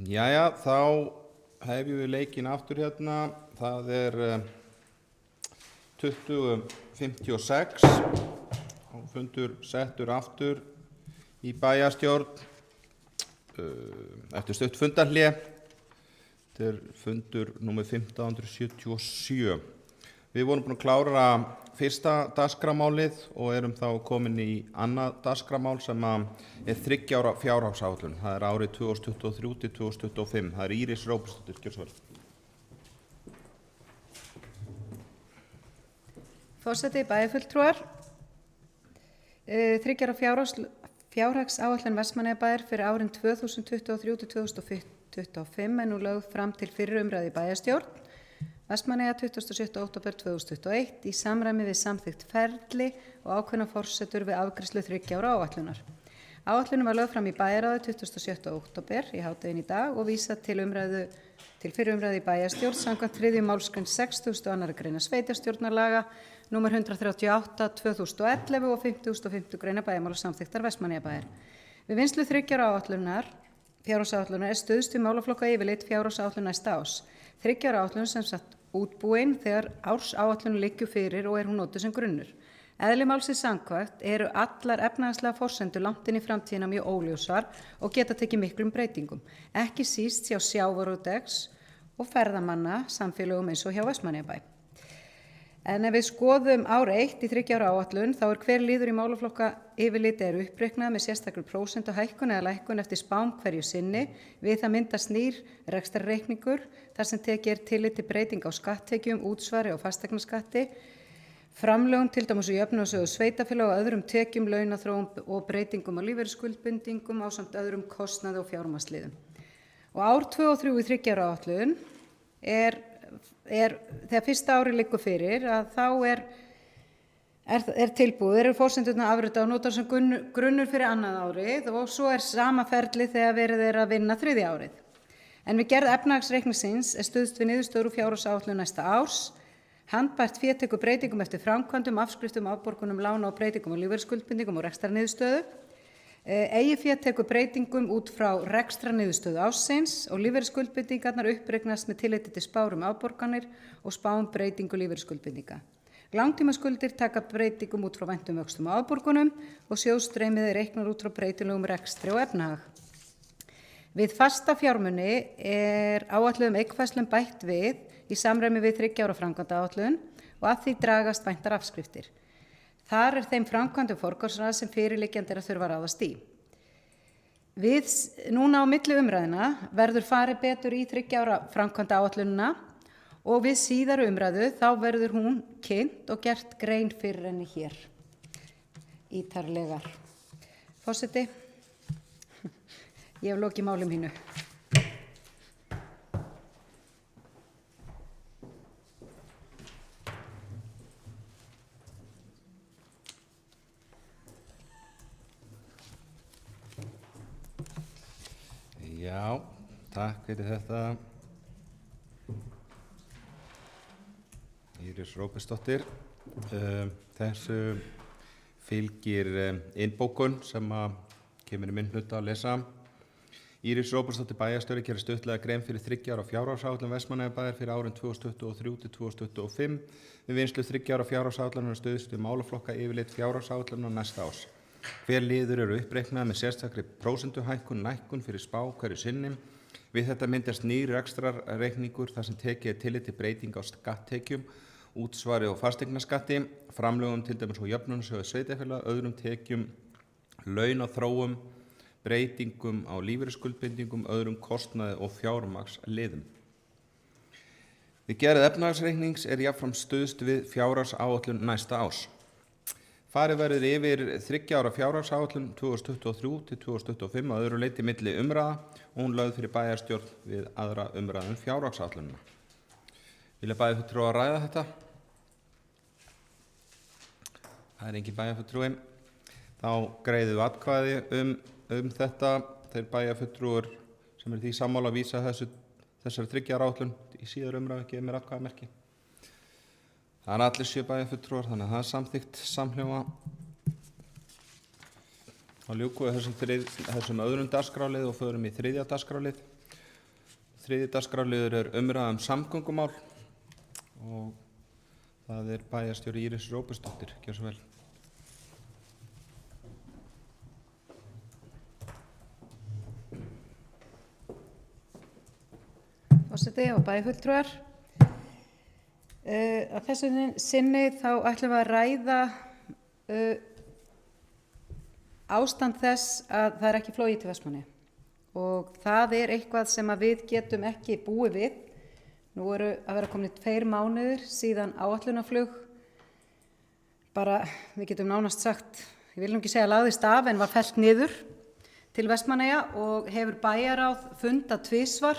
Jæja, þá hefjum við leikinn aftur hérna. Það er 20:56 og fundur settur aftur í bæjarstjórn eftir stutt fundarhlé. Þetta er fundur númer 1577. Við vorum búin að klára fyrsta dagskrármálið og erum þá komin í annað dagskrármál sem er 3 ára fjárhagsáætlun. Það er árið 2023 til 2025. Það er Íris Róbertsdóttir, gjörðu svo vel. Forseti, bæjarfulltrúar. 3 ára fjárhagsáætlun Vestmannaeyjabæjar fyrir árin 2023 til 2025 er nú lögð fram til fyrri umræðu í bæjarstjórn Vestmannaeyja 27. október 2021 í samræmi við samþykkt ferli og ákveðnar forsendur við afgreiðslu 3 ára áætlunar. Áætlunin var lögð fram í bæjarráði 27. október í hádeginu í dag og vísað til fyrri umræðu í bæjarstjórn samkvæmt 3. málsgrein 62. greina sveitarstjórnarlaga númer 138/2011 og 50. greina bæjarmálasamþykktar Vestmannaeyjabæjar. Við vinnslu 3 ára fjárhagsáætlunar er stuðst við málaflokka yfirlit fjárhagsáætlun næsta árs. 3 ára áætlun sem sagt útbúin þegar ársáætlun liggur fyrir og er hún notuð sem grunnur. Eðli málsins samkvæmt eru allar efnahagslegar forsendur langt inn í framtíðina mjög óljósar og geta tekið miklum breytingum, ekki síst hjá sjávarútvegs og ferðamanna samfélögum eins og hjá Vestmannaeyjabæ. En ef við skoðum ár 1 í 3 ára áætlun þá er hver liður í málaflokka yfirliti uppreiknað með sérstakri prósentuhækkun eða lækkun eftir spám hverju sinni. Við það myndast nýr rekstrarreikningur þar sem tekið er tillit til breytinga á skatttekjum, útsvari og fasteignaskatti, framlögum til dæmis í jöfnunarsjóði sveitarfélaga og öðrum tekjum, launaþróun og breytingum á lífeyrisskuldbindingum ásamt öðrum kostnaði og fjármagnsliðum. Og ár 2 og 3 í 3 ára áætlun þegar fyrsta ári liggur fyrir að þá er tilbúið, eru forsendurnar afritað og notaðar sem grunnur fyrir annað árið og svo er sama ferli þegar verið er að vinna 3. árið. En við gerð efnahagsreikningsins er stuðst við niðurstöður úr fjárhagsáætlun næsta árs. Handbært fé tekur breytingum eftir framkvæmdum, afskriftum, afborgunum, lána og breytingum á lífeyrisskuldbindingum og rekstrarniðurstöðu. Eigið fé tekur breytingum út frá rekstrarniðurstöðu ársins og lífeyrisskuldbindingarnar uppreiknast með tilliti til spárum afborganir og spám breytingu lífeyrisskuldbindinga. Langtímaskuldir taka breytingum út frá væntum vöxtum og afborgunum og sjóðstreymið er reiknað út frá breytilegum rekstri og efnahag. Við fasta fjármuni er áætluðum eignfærslum bætt við í samræmi við 3 ára framkvæmdaáætlun og að því dragast væntar afskriftir. Þar er þeim framkvæmdum forgangsraðað sem fyrirliggjandi er að þurfa að ráðast í. Núna á milli umræðina verður farið betur í 3 ára framkvæmdaáætlunina og við síðari umræðu þá verður hún kynnt og gert grein fyrir henni hér ítarlegar. Forseti, ég hef lokið máli mínu. Já, takk fyrir þetta. Íris Róbertsdóttir. Þessu fylgir innbókun sem kemur í minn hluta að lesa. Íris Róbertsdóttir bæjarstjóri gerir stuttlega grein fyrir 3 ára fjárhagsáætlun Vestmannaeyjabæjar fyrir árin 2023 til 2025. Við vinnslu 3 ára fjárhagsáætlunar stuðst við málaflokka yfirlit fjárhagsáætlunar næsta árs. Hver liður eru uppreiknað með sérstakri prósentuhækkun, lækkun fyrir spá hverju sinni. Við þetta myndast nýr rekstrarreikningur þar sem tekið er tillit til breytinga á skatttekjum, útsvari og fasteignaskatti, framlögum til dæmis og jöfnunarsjóði sveitarfélaga, öðrum tekjum, launaþróun, breytingum á lífeyrisskuldbindingum, öðrum kostnaði og fjármagnsliðum. Við gerð efnahagsreiknings er jafnframt stuðst við fjárhagsáætlun næsta árs. Farið verður yfir 3 ára fjárhagsáætlun 2023 til 2025 að öðru leyti milli umræða og hún lögð fyrir bæjarstjórn við aðra umræðu fjárhagsáætlunina. Vilja bæjarfulltrúar ræða þetta? Það er engin bæjarfulltrúi. Þá greiðum við atkvæði um þetta. Þeir bæjarfulltrúar sem eru því sammála að vísa þessari 3 ára áætlun í síðar umræðu gefa mér atkvæðamerki. Það er allir 7 bæjarfulltrúar, þannig að það er samþykkt samhljóma. Þá ljúkum við þessum öðrum dagskrárlið og förum í 3. dagskrárlið. Þriðji dagskrárliður umræða samgöngumál og það bæjarstjóri Íris Róbertsdóttir. Gjörðu svo vel. Forseti og bæjarfulltrúar. Að þessu sinni þá ætlum við að ræða ástand þess að það ekki flogið til Vestmannaeyja og það eitthvað sem að við getum ekki búið við. Nú eru að vera komin 2 mánuðir síðan áætlunarflug bara, við getum nánast sagt, ég vil nú ekki segja lagðist af en var fellt niður til Vestmannaeyja og hefur bæjarráð fundað tvisvar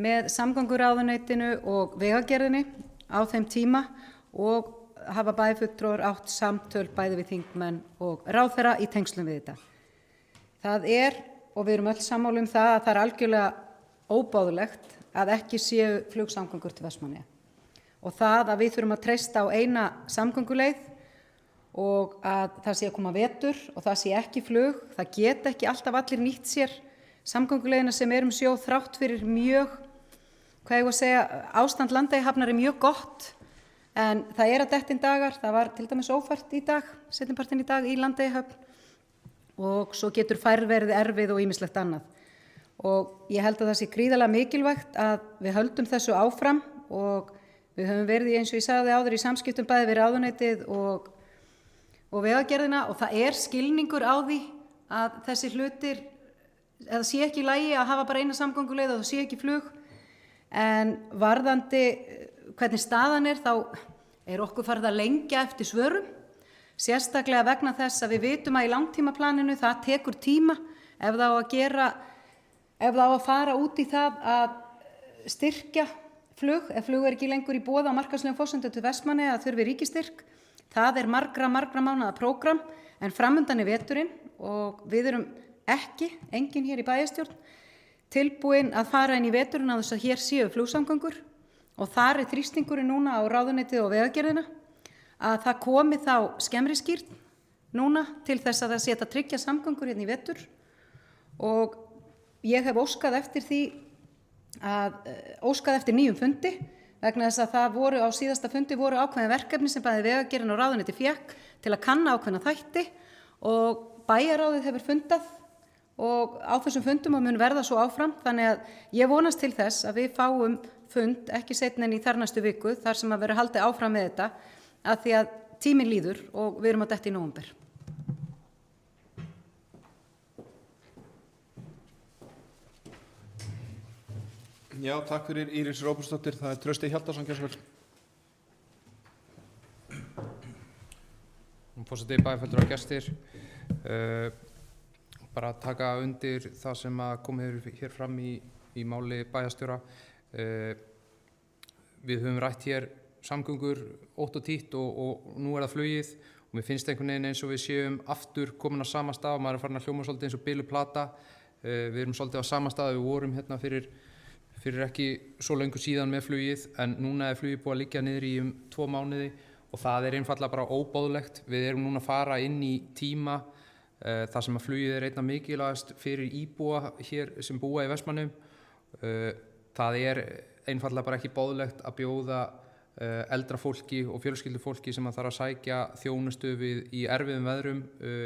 með samgönguráðuneytinu og vegagerðinni á þeim tíma og hafa bæjarfulltrúar átt samtöl bæði við þingmenn og ráðherra í tengslum við þetta. Það og við erum öll sammála það að það algjörlega óbáðulegt að ekki séu flugsamgöngur til Vestmannaeyja og það að við þurfum að treysta á eina samgönguleið og að það sé að koma vetur og það sé ekki flug, það geta ekki alltaf allir nýtt sér samgönguleiðina sem sjó þrátt fyrir mjög, hvað ég að segja, ástand Landeyjahafnar mjög gott en það að detta inn dagar, það var til dæmis ófært í dag, seinnipartinn í dag í Landeyjahöfn og svo getur færð verið erfið og ýmislegt annað. Og ég held að það sé gríðarlega mikilvægt að við höldum þessu áfram og við höfum verið eins og ég sagði áður í samskiptum bæði við ráðuneytið og vegagerðina og það skilningur á því að þessi hlutir, eða sé ekki í lagi að hafa bara eina samgönguleið og það sé ekki flug en varðandi hvernig staðan þá okkur farið að lengja eftir svörum, sérstaklega vegna þess að við vitum að í langtímaplaninu það tekur tíma ef það á að fara út í það að styrkja flug, ef flug ekki lengur í boði á markaðslegum forsendum til Vestmannaeyja að þurfi ríkisstyrk. Það margra mánaða prógram en framundan veturinn og við erum enginn hér í bæjarstjórn, tilbúin að fara inn í veturinn á þess að hér séu flugsamgöngur og þar þrýstingurinn núna á ráðuneytið og vegagerðina að það komi þá skemmri skírn núna til þess að það sé að tryggja samgöngur hérna í vetur og ég hef óskað eftir nýjum fundi vegna þess að það voru á síðasta fundi ákveðin verkefni sem bæði vegagerðin og ráðuneyti fékk til að kanna ákveðna þætti og bæjarráðið hefur fundað og á þessum fundum og mun verða svo áfram þannig að ég vonast til þess að við fáum fund ekki seinna en í þarnæstu viku þar sem að vera haldið áfram með þetta að því að tíminn líður og við erum að detta í nóvember. Já, takk fyrir Íris Róbertsdóttir. Það Trausti Hjaltason, gjörðu svo vel. Forseti, bæjarfulltrúar og gestir, bara taka undir það sem að komið hér fram í máli bæjarstjóra. Við höfum rætt hér samgöngur ótt og títt og nú það flugið og mér finnst einhvern veginn eins og við séum aftur komin á sama stað og maður farin að hljóma svolítið eins og biluð plata. Við erum svolítið á sama stað, við vorum hérna fyrir ekki svo löngu síðan með flugið en núna flugið búið að liggja niður í 2 mánuði og það einfaldlega bara óboðlegt. Við erum núna að fara inn í tíma þar sem að flugið einna mikilvægast fyrir íbúa hér sem búa í Vestmannaeyjum. Það einfaldlega bara ekki boðlegt að bjóða eldra fólki og fjölskyldufólki sem að þarf að sækja þjónustu í erfiðum veðrum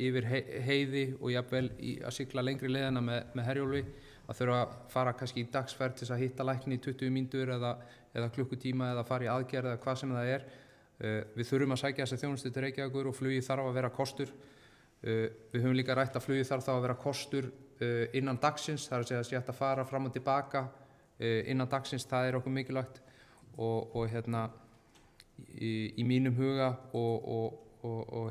yfir heiði og jafnvel að sigla lengri leiðina með Herjólfi að þurfa að fara kannski í dagsferð til að hitta lækni í 20 mínútur eða klukkutíma eða fara í aðgerð eða hvað sem það Við þurfum að sækja þessa þjónustu til Reykjavíkur og flugið þarf að vera kostur. Við höfum líka rætt að flugið þarf þá að vera kostur innan dagsins, það að segja að fara fram og tilbaka innan dagsins, það okkur mikilvægt og í mínum huga og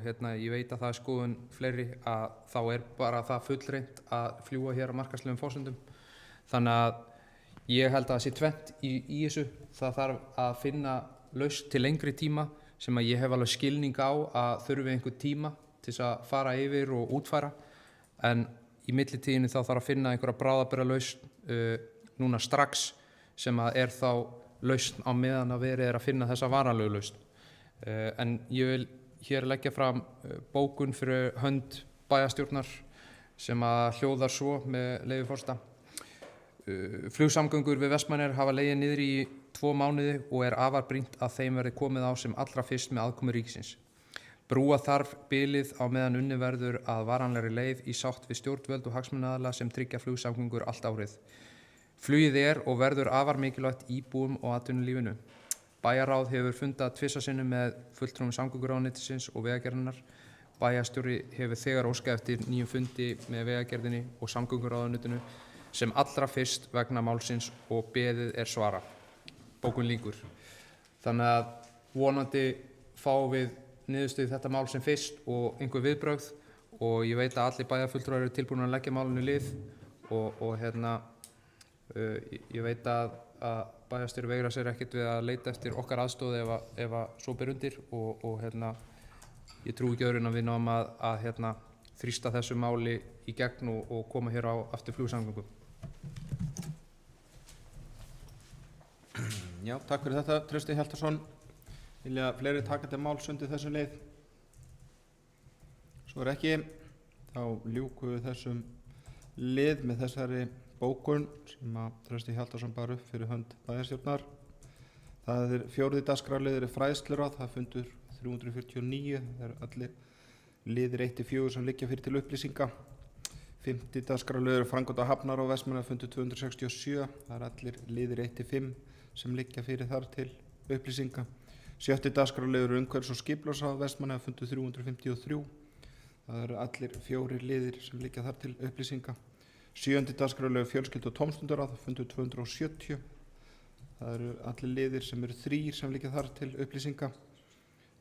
ég veit að það skoðun fleiri að þá bara það fullreynt að fljúga hér á markaðslegum forsendum. Þannig að ég held að það sé tvennt í þessu. Það þarf að finna lausn til lengri tíma sem að ég hef alveg skilning á að þurfi einhvern tíma til þess að fara yfir og útfæra, en í millitíðinni þá þarf að finna einhverja bráðabirgðalausn núna strax sem að þá lausn á meðan að verið að finna þessa varanlegu lausn. En ég vil hér leggja fram bókun fyrir hönd bæjarstjórnar sem að hljóðar svo með leyfi forseta. Flugsamgöngur við Vestmannaeyjar hafa legið niður í 2 mánuði og afar brýnt að þeim verði komið á sem allra fyrst með aðkomu ríkisins. Brúa þarf bilið á meðan unnið verður að varanlegri leið í sátt við stjórnvöld og hagsmunaaðila sem tryggja flugsamgöngur allt árið. Flugið og verður afar mikilvægt íbúum og atvinnulífinu. Bæjarráð hefur fundað 2 sinnum með fulltrúum samgönguráðuneytisins og Vegagerðarinnar. Bæjarstjóri hefur þegar óskað eftir nýjum fundi með Vegagerðinni og samgönguráðuneytinu sem allra fyrst vegna málsins og beðið svara. Bókun lýkur. Þannig að vonandi fáum við niðurstöðu þetta mál sem fyrst og einhver viðbrögð og ég veit að allir bæjarfulltrúar eru tilbúin að leggja málinu lið og ég veit að bæjarstjóri veigra sér ekkert við að leita eftir okkar aðstoð ef að svo ber undir og ég trúi ekki öðru en að við náum að þrýsta þessu máli í gegn og koma hér á aftur flugsamgöngum. Já, takk fyrir þetta, Trausti Hjaltason. Vilja fleiri taka til máls undir þessum leið? Svo ekki, þá ljúkum við þessum lið með þessari bókun sem að Trausti Hjaltason bar upp fyrir hönd bæjarstjórnar. Það 4. dagskrárliður fræðsluráð, það fundur 349, það allir liðir 1-4 sem liggja fyrir til upplýsinga. 5. dagskrárliður framkvæmda hafnar á Vestmannaeyjar fundur 267, það allir liðir 1-5 sem liggja fyrir þar til upplýsinga. 7. dagskrárliður umhverfis- og skipulagsráð Vestmannaeyjar fundur 353, það allir 4 liðir sem liggja þar til upplýsinga. 7. dagskrárliður fjölskyldu- og tómstundaráð fundur 270, það allir liðir sem 3 sem liggja þar til upplýsinga.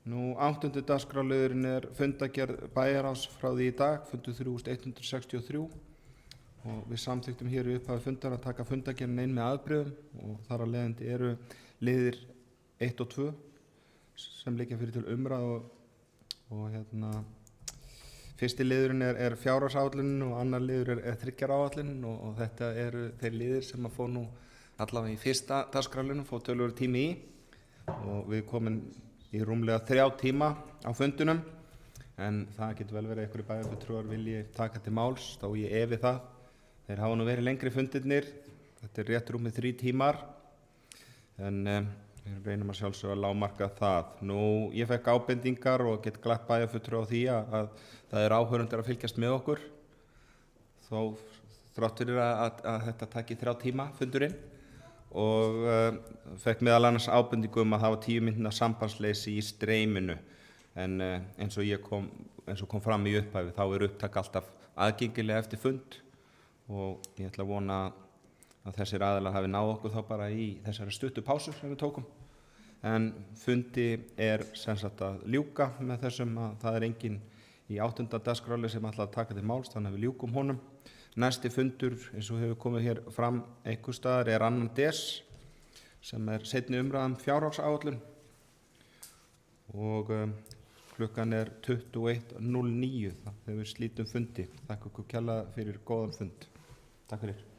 8. dagskrárliðurinn fundagerð bæjarráðs frá því í dag, fundur 3163 og við samþykktum hér í upphafi fundar að taka fundagerðin inn með afbrigðum og þar af leiðandi eru liðir 1 og 2 sem liggja fyrir til umræðu og fyrsti liðurinn fjárhagsáætlunin og annar liður þriggjaráætlunin og þetta eru þeir liðir sem að fá nú allavega í fyrsta dagskrárliðnum fá töluverður tími í og við komin í rúmlega 3 tíma á fundunum en það getur vel verið einhverju bæjarfulltrúar vilji taka til máls, þá ég efi það. Þeir hafa nú verið lengri fundirnir, þetta rétt rúmið 3 tímar en við reynum að sjálfsögðu að lágmarka það. Ég fekk ábendingar og get glatt bæjarfulltrúa á því að það áhorfendur að fylgjast með okkur þó þrátt fyrir að þetta taki 3 tíma fundurinn og fekk meðal annars ábendingu að það var 10 mínútna sambandsleysi í streyminu en eins og kom fram í upphafi þá upptak alltaf aðgengilega eftir fund og ég ætla að vona að þessir aðilar hafi náð okkur þá bara í þessari stuttu pásu sem við tókum en fundi sem sagt að ljúka með þessum að það enginn í 8. dagskrárlið sem ætla að taka til máls þannig að við ljúkum honum. Næsti fundur eins og hefur komið hér fram einhvers staðar 2. des sem seinni umræðan fjárhagsáætlun og klukkan 21:09 þegar við slítum fundi. Takk ykkur kærlega fyrir góðan fund. Takk fyrir.